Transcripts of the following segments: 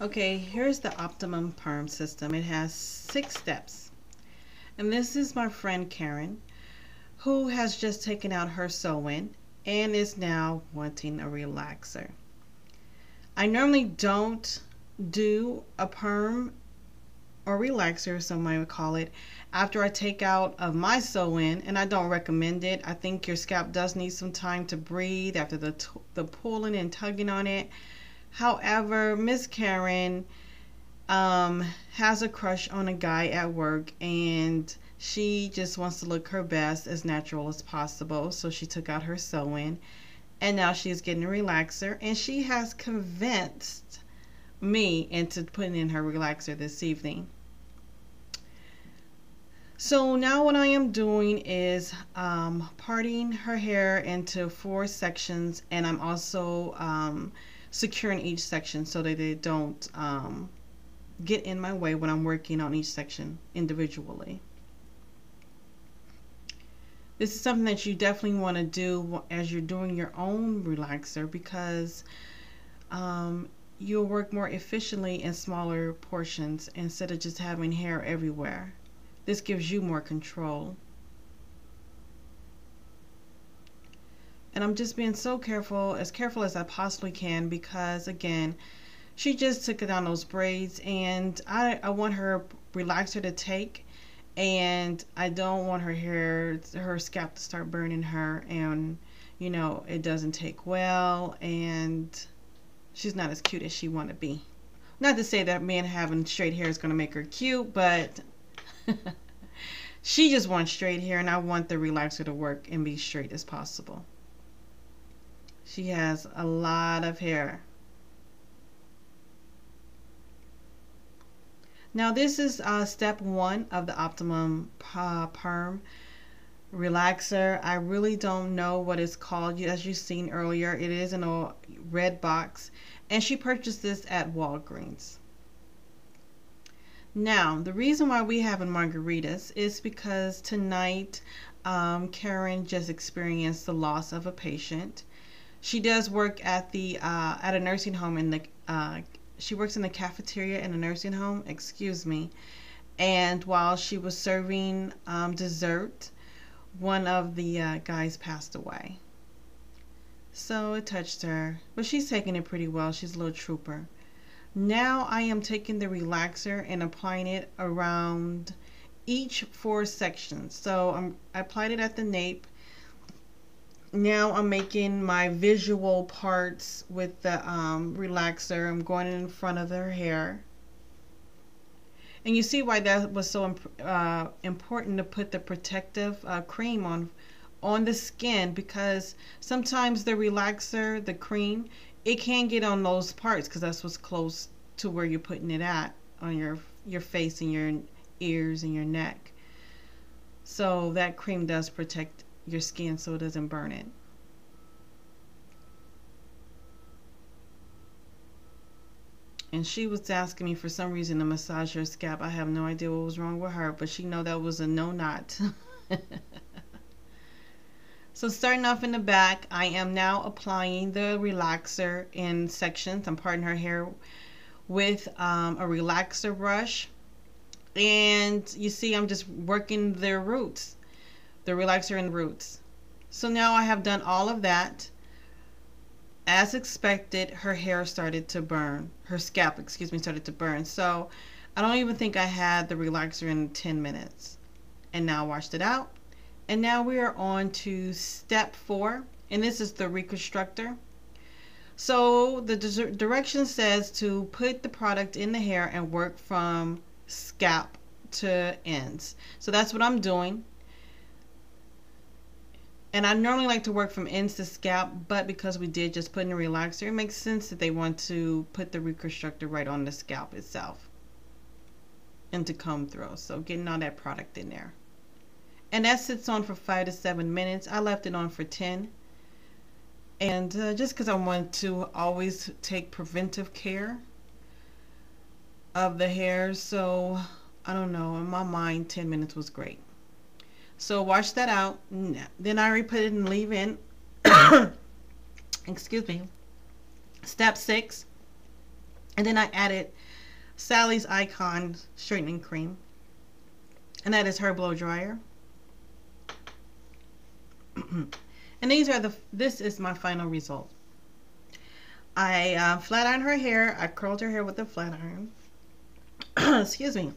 Okay, here's the Optimum perm system. It has 6 steps. And this is my friend Karen, who has just taken out her sew-in and is now wanting a relaxer. I normally don't do a perm or relaxer, some might call it, after I take out of my sew-in, and I don't recommend it. I think your scalp does need some time to breathe after the pulling and tugging on it. However, Miss Karen has a crush on a guy at work, and she just wants to look her best, as natural as possible. So she took out her sew-in, and now she's getting a relaxer, and she has convinced me into putting in her relaxer this evening. So now what I am doing is parting her hair into 4 sections, and I'm also securing each section so that they don't get in my way when I'm working on each section individually. This is something that you definitely want to do as you're doing your own relaxer, because you'll work more efficiently in smaller portions instead of just having hair everywhere. This gives you more control. And I'm just being so careful as I possibly can, because again, she just took down those braids, and I want her relaxer to take, and I don't want her scalp to start burning her, and you know, it doesn't take well, and she's not as cute as she want to be. Not to say that men having straight hair is going to make her cute, but she just wants straight hair, and I want the relaxer to work and be straight as possible. She has a lot of hair. Now this is step 1 of the Optimum perm relaxer. I really don't know what it's called. As you've seen earlier, it is in a red box, and she purchased this at Walgreens. Now the reason why we having margaritas is because tonight Karen just experienced the loss of a patient. She does work at a nursing home in the she works in the cafeteria in a nursing home, excuse me. And while she was serving dessert, one of the guys passed away. So it touched her, but she's taking it pretty well. She's a little trooper. Now I am taking the relaxer and applying it around each 4 sections. So I applied it at the nape. Now I'm making my visual parts with the relaxer. I'm going in front of her hair. And you see why that was so important to put the protective cream on the skin, because sometimes the relaxer, the cream, it can get on those parts, because that's what's close to where you're putting it at, on your face and your ears and your neck. So that cream does protect your skin so it doesn't burn it. And she was asking me for some reason to massage her scalp. I have no idea what was wrong with her, but she know that was a no knot. So starting off in the back, I am now applying the relaxer in sections. I'm parting her hair with a relaxer brush, and you see I'm just working their roots, the relaxer and roots. So now I have done all of that. As expected, her hair started to burn. Her scalp, excuse me, started to burn. So I don't even think I had the relaxer in 10 minutes. And now I washed it out. And now we are on to step 4. And this is the reconstructor. So the direction says to put the product in the hair and work from scalp to ends. So that's what I'm doing. And I normally like to work from ends to scalp, but because we did just put in a relaxer, it makes sense that they want to put the reconstructor right on the scalp itself and to comb through. So getting all that product in there. And that sits on for 5 to 7 minutes. I left it on for 10. And just because I want to always take preventive care of the hair. So I don't know, in my mind 10 minutes was great. So wash that out. Then I re-put it in leave-in. Excuse me. Step 6. And then I added Sally's Icon straightening cream, and that is her blow dryer. And this is my final result. I flat ironed her hair. I curled her hair with a flat iron. Excuse me.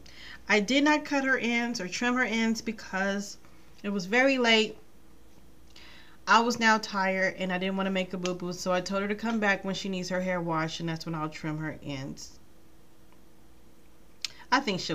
I did not cut her ends or trim her ends because it was very late. I was now tired and I didn't want to make a boo-boo, so I told her to come back when she needs her hair washed, and that's when I'll trim her ends. I think she'll